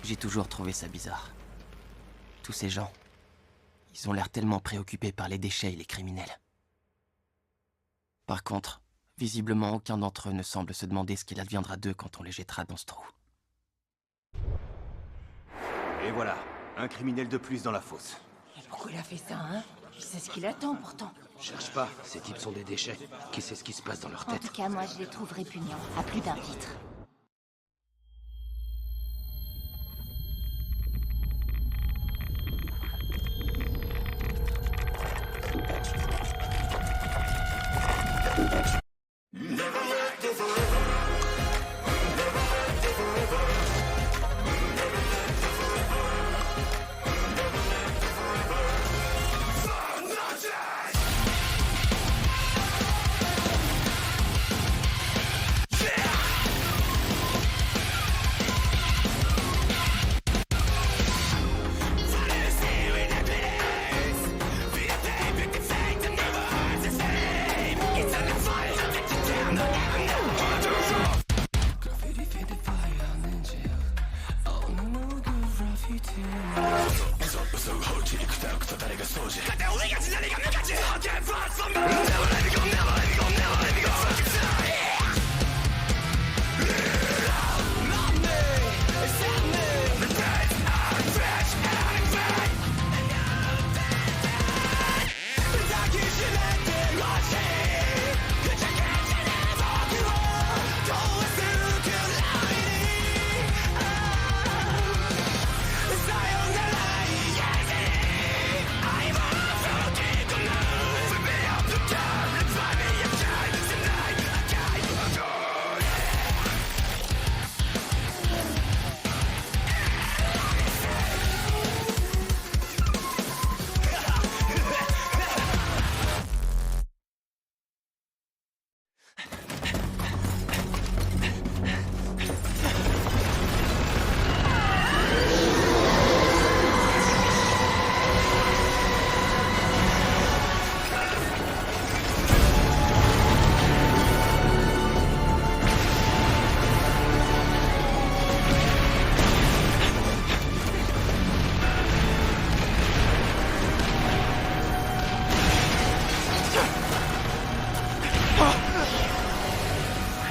J'ai toujours trouvé ça bizarre. Tous ces gens, ils ont l'air tellement préoccupés par les déchets et les criminels. Par contre, visiblement aucun d'entre eux ne semble se demander ce qu'il adviendra d'eux quand on les jettera dans ce trou. Et voilà, un criminel de plus dans la fosse. Et pourquoi il a fait ça, hein? Il sait ce qu'il attend, pourtant. Cherche pas, ces types sont des déchets. Qui sait ce qui se passe dans leur En tête? tout cas, moi, je les trouve répugnants, à plus d'un titre.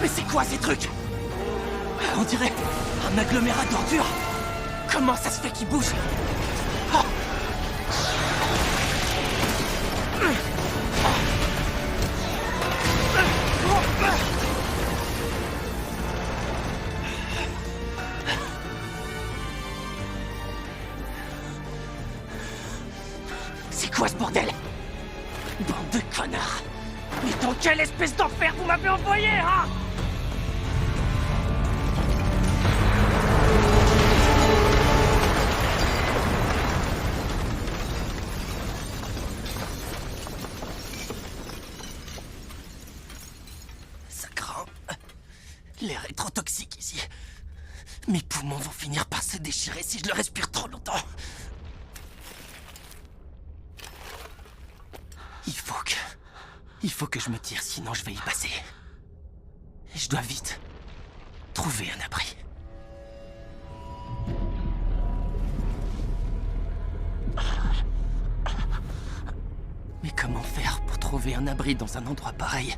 Mais c'est quoi ces trucs? On dirait un agglomérat d'ordures. Comment ça se fait qu'ils bougent? Ah. C'est quoi ce bordel? Bande de connards! Mais dans quelle espèce d'enfer vous m'avez envoyé, hein? Ça craint. L'air est trop toxique ici. Mes poumons vont finir par se déchirer si je le respire trop longtemps. Il faut que je me tire, sinon je vais y passer. Et je dois vite trouver un abri. Mais comment faire pour trouver un abri dans un endroit pareil?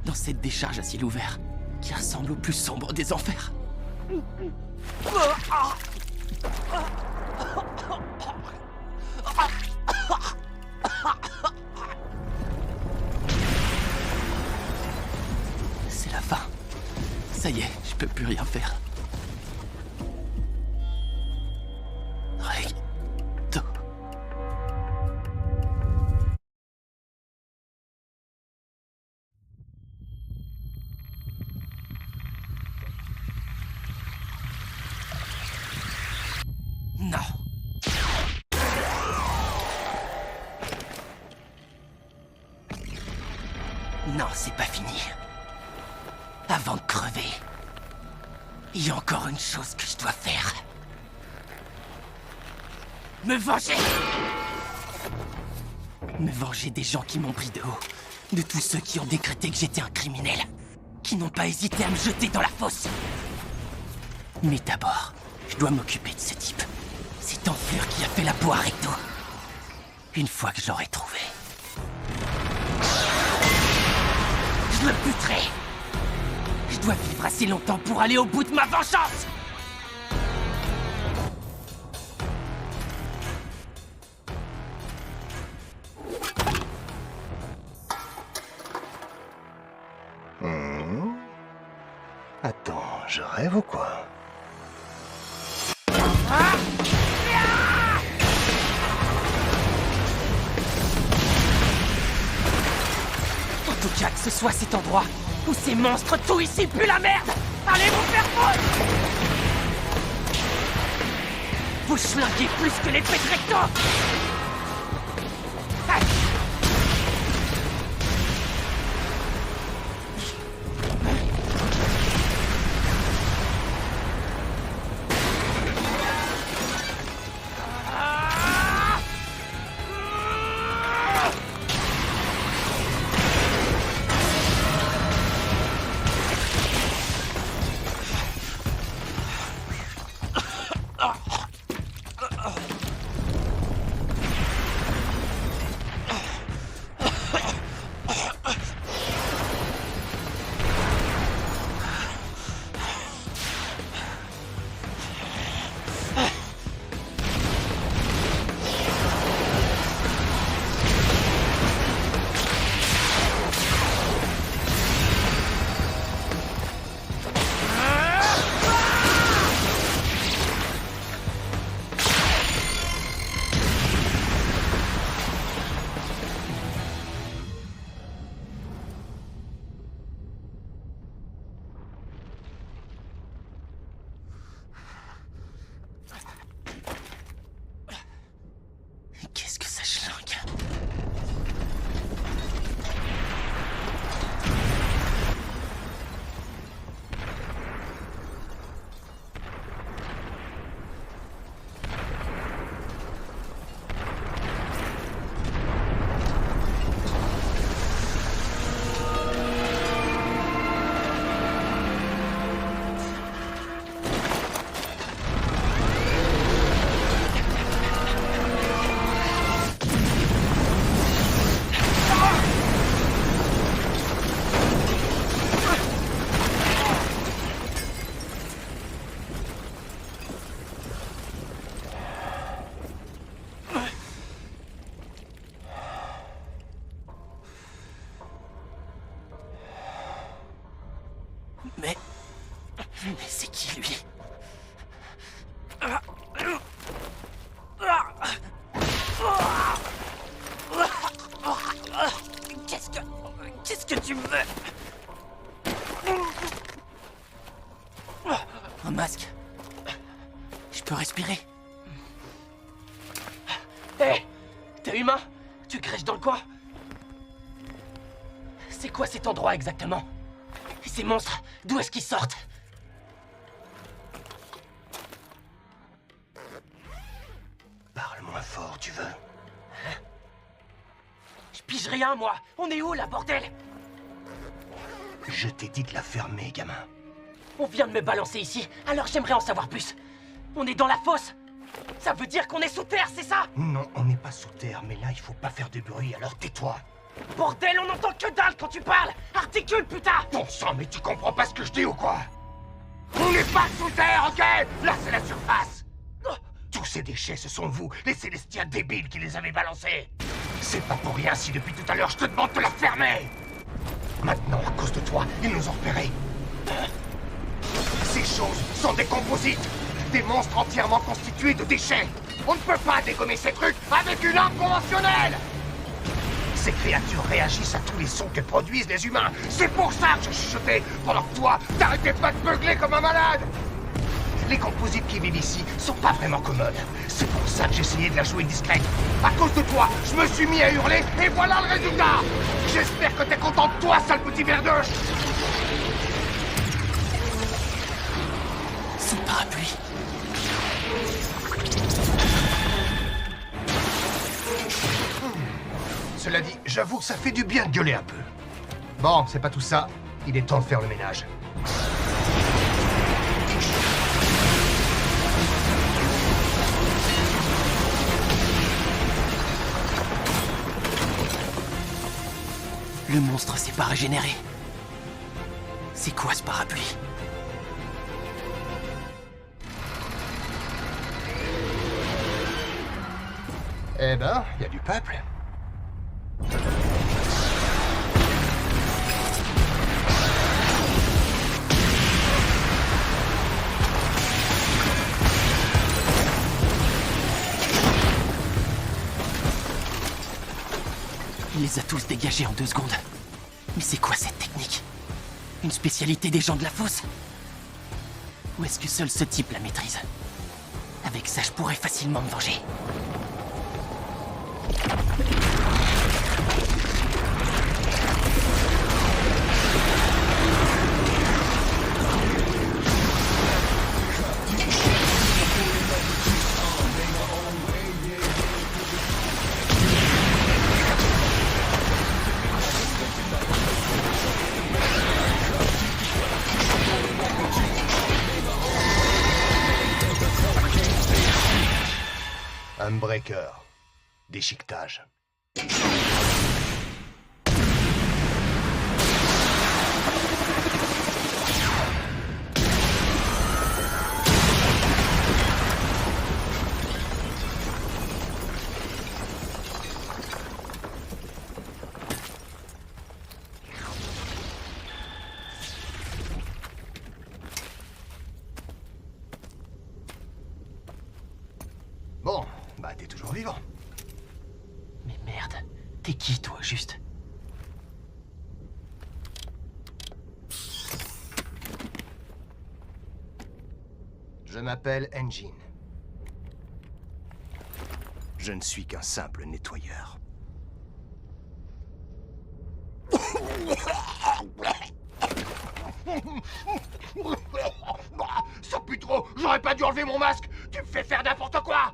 Dans cette décharge à ciel ouvert, qui ressemble au plus sombre des enfers. C'est la fin. Ça y est, je peux plus rien faire. Recto. Non. Non, c'est pas fini. Avant de crever, il y a encore une chose que je dois faire. Me venger! Me venger des gens qui m'ont pris de haut. De tous ceux qui ont décrété que j'étais un criminel. Qui n'ont pas hésité à me jeter dans la fosse. Mais d'abord, Je dois m'occuper de ce type. Cette enflure qui a fait la peau à Recto. Une fois que je l'aurai trouvé, je le buterai. Je dois vivre assez longtemps pour aller au bout de ma vengeance. Attends, je rêve ou quoi? En tout cas, que ce soit cet endroit où ces monstres tout ici puent la merde. Allez vous faire foutre! Vous schlinguez plus que les pets de Recto. Aïe. Qu'est-ce que ça schlingue? Mais c'est qui, lui? Qu'est-ce que tu veux? Un masque. Je peux respirer. Hé! T'es humain? Tu crèches dans le coin? C'est quoi cet endroit exactement? Ces monstres, d'où est-ce qu'ils sortent? Parle moins fort, tu veux? Je pige rien, moi. On est où, là, bordel? Je t'ai dit de la fermer, gamin. On vient de me balancer ici, alors j'aimerais en savoir plus. On est dans la fosse. Ça veut dire qu'on est sous terre, c'est ça? Non, on n'est pas sous terre, mais là, il faut pas faire de bruit, alors tais-toi. Bordel, on n'entend que dalle quand tu parles. Articule, putain! Bon sang, mais tu comprends pas ce que je dis ou quoi? On n'est pas sous terre, ok? Là, c'est la surface. Tous ces déchets, ce sont vous, les Célestiens débiles qui les avez balancés. C'est pas pour rien si depuis tout à l'heure je te demande de la fermer. Maintenant, à cause de toi, ils nous ont repérés. Ces choses sont des composites, des monstres entièrement constitués de déchets. On ne peut pas dégommer ces trucs avec une arme conventionnelle. Ces créatures réagissent à tous les sons que produisent les humains. C'est pour ça que je chuchotais, pendant que toi, t'arrêtais pas de beugler comme un malade. Les composites qui vivent ici sont pas vraiment commodes. C'est pour ça que j'ai essayé de la jouer discrète. À cause de toi, je me suis mis à hurler et voilà le résultat. J'espère que t'es content de toi, sale petit verdeuche. Son parapluie. Cela dit, j'avoue que ça fait du bien de gueuler un peu. Bon, c'est pas tout ça. Il est temps de faire le ménage. monstre s'est pas régénéré. C'est quoi ce parapluie? Eh ben, y a du peuple. Il les a tous dégagés en 2 secondes. Mais c'est quoi cette technique? Une spécialité des gens de la fosse? Ou est-ce que seul ce type la maîtrise? Avec ça, je pourrais facilement me venger. Unbreaker. Déchiquetage. Bon, bah t'es toujours vivant. Mais merde, t'es qui toi, juste? Je m'appelle Engine. Je ne suis qu'un simple nettoyeur. Ça pue trop! J'aurais pas dû enlever mon masque! Tu me fais faire n'importe quoi!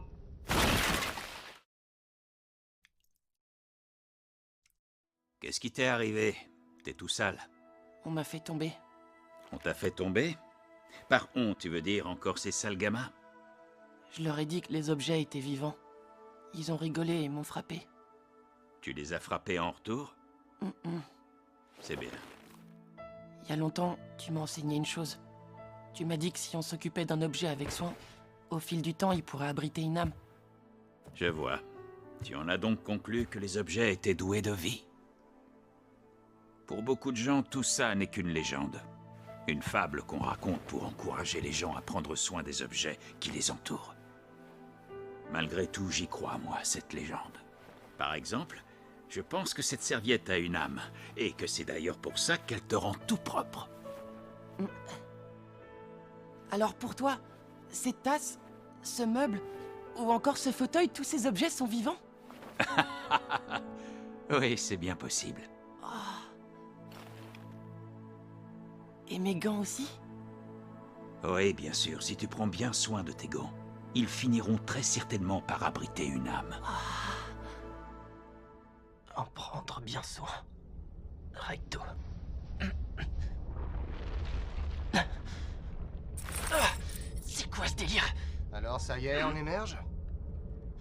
Qu'est-ce qui t'est arrivé? T'es tout sale. On m'a fait tomber. On t'a fait tomber? Par honte, tu veux dire encore ces sales gamins? Je leur ai dit que les objets étaient vivants. Ils ont rigolé et m'ont frappé. Tu les as frappés en retour? C'est bien. Il y a longtemps, tu m'as enseigné une chose. Tu m'as dit que si on s'occupait d'un objet avec soin, au fil du temps, il pourrait abriter une âme. Je vois. Tu en as donc conclu que les objets étaient doués de vie? Pour beaucoup de gens, tout ça n'est qu'une légende. Une fable qu'on raconte pour encourager les gens à prendre soin des objets qui les entourent. Malgré tout, j'y crois, moi, cette légende. Par exemple, je pense que cette serviette a une âme, et que c'est d'ailleurs pour ça qu'elle te rend tout propre. Alors pour toi, cette tasse, ce meuble, ou encore ce fauteuil, tous ces objets sont vivants? Oui, c'est bien possible. Et mes gants aussi? Oui, bien sûr, si tu prends bien soin de tes gants, ils finiront très certainement par abriter une âme. En prendre bien soin. Recto. C'est quoi ce délire? Alors ça y est, on émerge?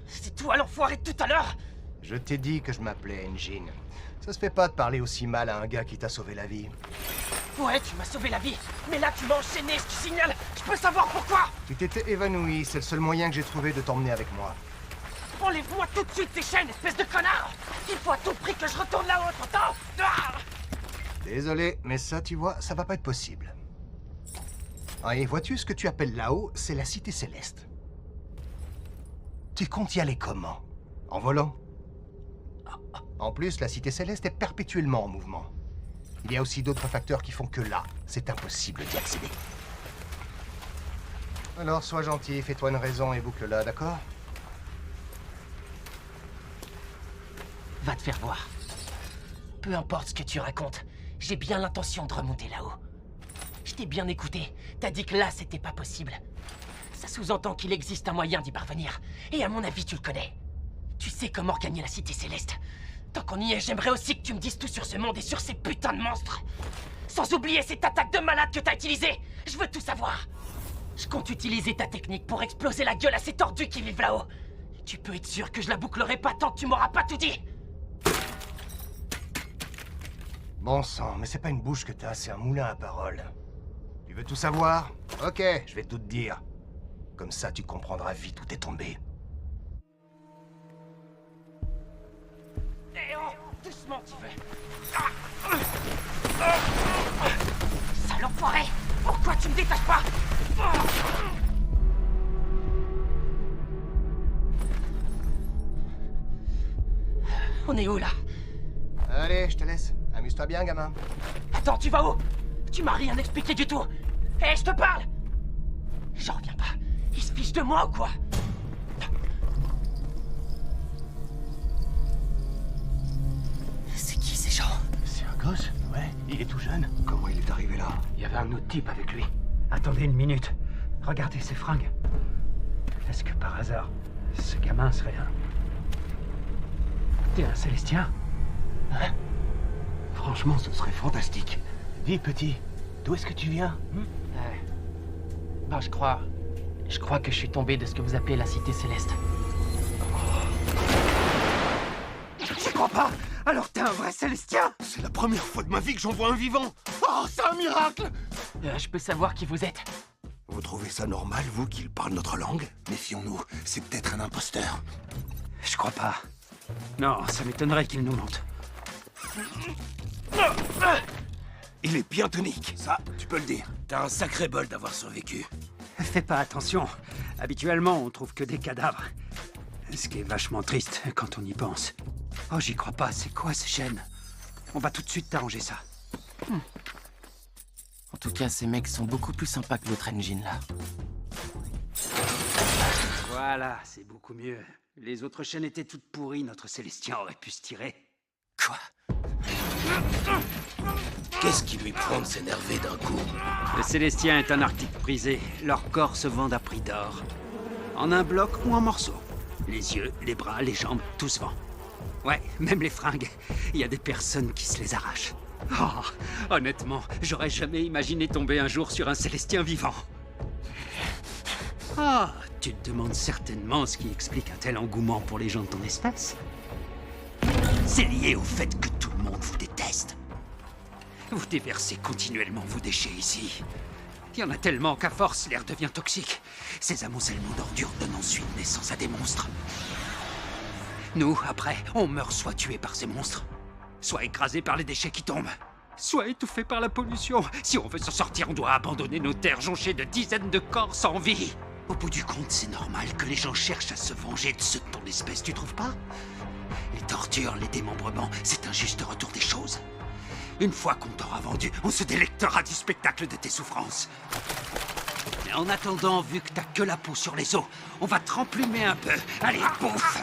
C'est toi l'enfoiré de tout à l'heure? Je t'ai dit que je m'appelais Engine. Ça se fait pas de parler aussi mal à un gars qui t'a sauvé la vie. Ouais, tu m'as sauvé la vie. Mais là, tu m'as enchaîné, je te signale. Je peux savoir pourquoi? Tu t'étais évanoui, c'est le seul moyen que j'ai trouvé de t'emmener avec moi. Enlève-moi tout de suite tes chaînes, espèce de connard! Il faut à tout prix que je retourne là-haut, t'entends? Désolé, mais ça, tu vois, ça va pas être possible. Ah, et vois-tu ce que tu appelles là-haut, c'est la Cité Céleste. Tu comptes y aller comment? En volant? En plus, la Cité Céleste est perpétuellement en mouvement. Il y a aussi d'autres facteurs qui font que là, c'est impossible d'y accéder. Alors, sois gentil, fais-toi une raison et boucle-la, d'accord? Va te faire voir. Peu importe ce que tu racontes, j'ai bien l'intention de remonter là-haut. Je t'ai bien écouté, t'as dit que là, c'était pas possible. Ça sous-entend qu'il existe un moyen d'y parvenir. Et à mon avis, tu le connais. Tu sais comment gagner la Cité Céleste. Tant qu'on y est, j'aimerais aussi que tu me dises tout sur ce monde et sur ces putains de monstres. Sans oublier cette attaque de malade que t'as utilisée. Je veux tout savoir. Je compte utiliser ta technique pour exploser la gueule à ces tordus qui vivent là-haut. Tu peux être sûr que je la bouclerai pas tant que tu m'auras pas tout dit. Bon sang, mais c'est pas une bouche que t'as, c'est un moulin à paroles. Tu veux tout savoir? Ok, je vais tout te dire. Comme ça, tu comprendras vite où t'es tombé. Eh oh, doucement, tu veux. Sale enfoiré! Pourquoi tu me détaches pas? On est où, là? Allez, je te laisse. Amuse-toi bien, gamin. Attends, tu vas où? Tu m'as rien expliqué du tout. Hé, je te parle! J'en reviens pas. Ils se fichent de moi ou quoi? C'est qui ces gens? C'est un gosse? Ouais, il est tout jeune. Comment il est arrivé là? Il y avait un autre type avec lui. Attendez une minute. Regardez ces fringues. Est-ce que par hasard, ce gamin serait un... T'es un Célestien? Hein? Franchement, ce serait fantastique. Dis, petit, d'où est-ce que tu viens? Ben, je crois que je suis tombé de ce que vous appelez la Cité Céleste. J'y crois pas. Alors t'es un vrai Célestien? C'est la première fois de ma vie que j'en vois un vivant. Oh, c'est un miracle! Je peux savoir qui vous êtes? Vous trouvez ça normal, vous, qu'il parle notre langue? Méfions-nous, c'est peut-être un imposteur. Je crois pas. Non, ça m'étonnerait qu'il nous mente. Il est bien tonique, ça, tu peux le dire. T'as un sacré bol d'avoir survécu. Fais pas attention. Habituellement, on trouve que des cadavres. Ce qui est vachement triste quand on y pense. Oh, j'y crois pas, c'est quoi ces chaînes? On va tout de suite t'arranger ça. En tout cas, ces mecs sont beaucoup plus sympas que l'autre engine, là. Voilà, c'est beaucoup mieux. Les autres chaînes étaient toutes pourries, notre Célestien aurait pu se tirer. Quoi? Qu'est-ce qui lui prend de s'énerver d'un coup? Le Célestien est un article prisé. Leurs corps se vendent à prix d'or. En un bloc ou en morceaux. Les yeux, les bras, les jambes, tout se vend. Ouais, même les fringues. Il y a des personnes qui se les arrachent. Oh, honnêtement, j'aurais jamais imaginé tomber un jour sur un Célestien vivant. Ah, tu te demandes certainement ce qui explique un tel engouement pour les gens de ton espèce. C'est lié au fait que tout le monde vous déteste. Vous déversez continuellement vos déchets ici. Il y en a tellement qu'à force, l'air devient toxique. Ces amoncellements d'ordures donnent ensuite naissance à des monstres. Nous, après, on meurt soit tués par ces monstres, soit écrasés par les déchets qui tombent, soit étouffés par la pollution. Si on veut s'en sortir, on doit abandonner nos terres jonchées de dizaines de corps sans vie. Au bout du compte, c'est normal que les gens cherchent à se venger de ceux de ton espèce, tu trouves pas? Les tortures, les démembrements, c'est un juste retour des choses. Une fois qu'on t'aura vendu, on se délectera du spectacle de tes souffrances. Mais en attendant, vu que t'as que la peau sur les os, on va te remplumer un peu. Allez, bouffe!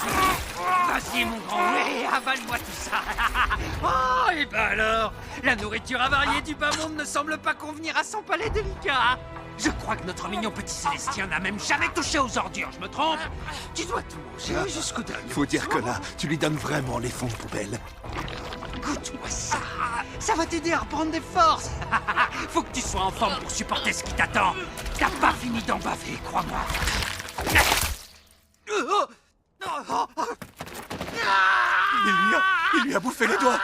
Vas-y, mon grand, oui, avale-moi tout ça. Oh, et ben alors, la nourriture avariée du bas monde ne semble pas convenir à son palais délicat. Je crois que notre mignon petit Célestien n'a même jamais touché aux ordures, je me trompe? Tu dois tout manger jusqu'au dernier. Faut dire que là, tu lui donnes vraiment les fonds de poubelle. Goûte-moi ça. Ça va t'aider à reprendre des forces. Faut que tu sois en forme pour supporter ce qui t'attend. T'as pas fini d'en baver, crois-moi. Il lui a bouffé les doigts.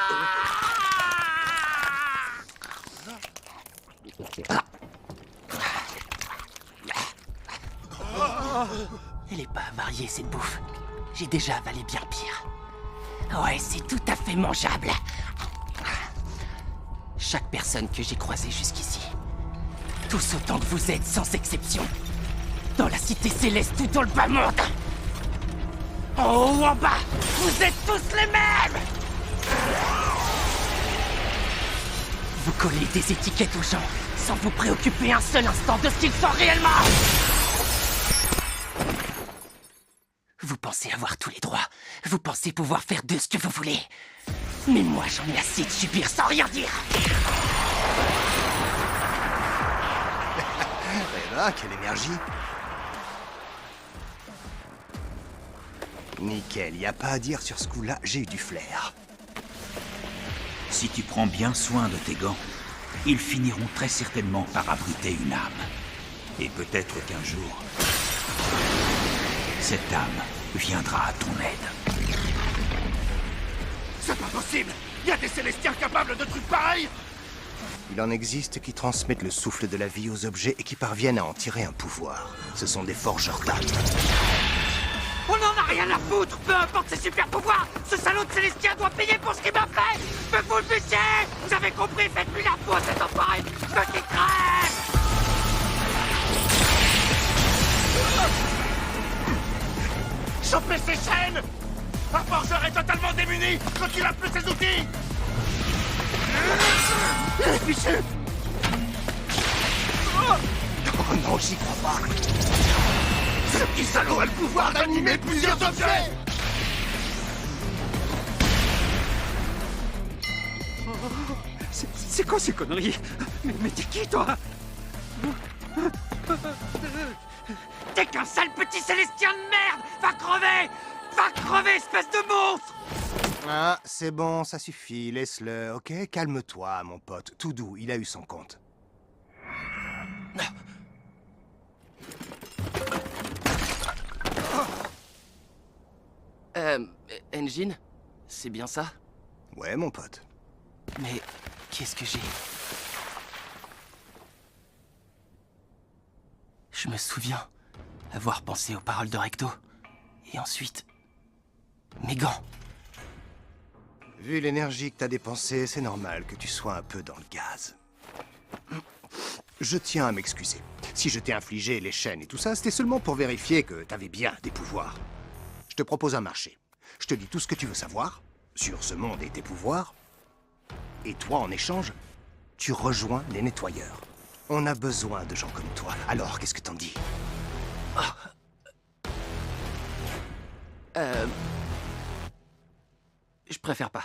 Elle est pas avariée, cette bouffe. J'ai déjà avalé bien pire. Ouais, c'est tout à fait mangeable. Chaque personne que j'ai croisée jusqu'ici. Tous autant que vous êtes, sans exception. Dans la Cité Céleste ou dans le bas monde. En haut ou en bas, vous êtes tous les mêmes. Vous collez des étiquettes aux gens, sans vous préoccuper un seul instant de ce qu'ils sont réellement. Vous pensez avoir tous les droits. Vous pensez pouvoir faire d'eux ce que vous voulez. Mais moi, j'en ai assez de subir sans rien dire. Et là, quelle énergie. Nickel, y a pas à dire sur ce coup-là, j'ai eu du flair. Si tu prends bien soin de tes gants, ils finiront très certainement par abriter une âme. Et peut-être qu'un jour, cette âme viendra à ton aide. C'est pas possible! Y a des Célestiens capables de trucs pareils? Il en existe qui transmettent le souffle de la vie aux objets et qui parviennent à en tirer un pouvoir. Ce sont des forgeurs d'âme. On en a rien à foutre, peu importe ses super pouvoirs. Ce salaud de Célestien doit payer pour ce qu'il m'a fait. Me vous le budget. Vous avez compris, faites-lui la peau, cet enfoiré. Petit crève. Chopez ses chaînes! Un forgeur est totalement démuni quand il a plus ses outils! Fichu! Oh non, j'y crois pas! Ce petit salaud a le pouvoir d'animer plusieurs objets! C'est quoi ces conneries? Mais t'es qui, toi? T'es qu'un sale petit Célestien de merde. Va crever. Va crever, espèce de monstre. Ah, c'est bon, ça suffit, laisse-le, ok? Calme-toi, mon pote. Tout doux, il a eu son compte. Engine? C'est bien ça? Ouais, mon pote. Mais qu'est-ce que j'ai? Je me souviens avoir pensé aux paroles de Recto. Et ensuite... mes gants. Vu l'énergie que t'as dépensée, c'est normal que tu sois un peu dans le gaz. Je tiens à m'excuser. Si je t'ai infligé les chaînes et tout ça, c'était seulement pour vérifier que t'avais bien des pouvoirs. Je te propose un marché. Je te dis tout ce que tu veux savoir sur ce monde et tes pouvoirs. Et toi, en échange, tu rejoins les nettoyeurs. On a besoin de gens comme toi. Alors, qu'est-ce que t'en dis? Je préfère pas.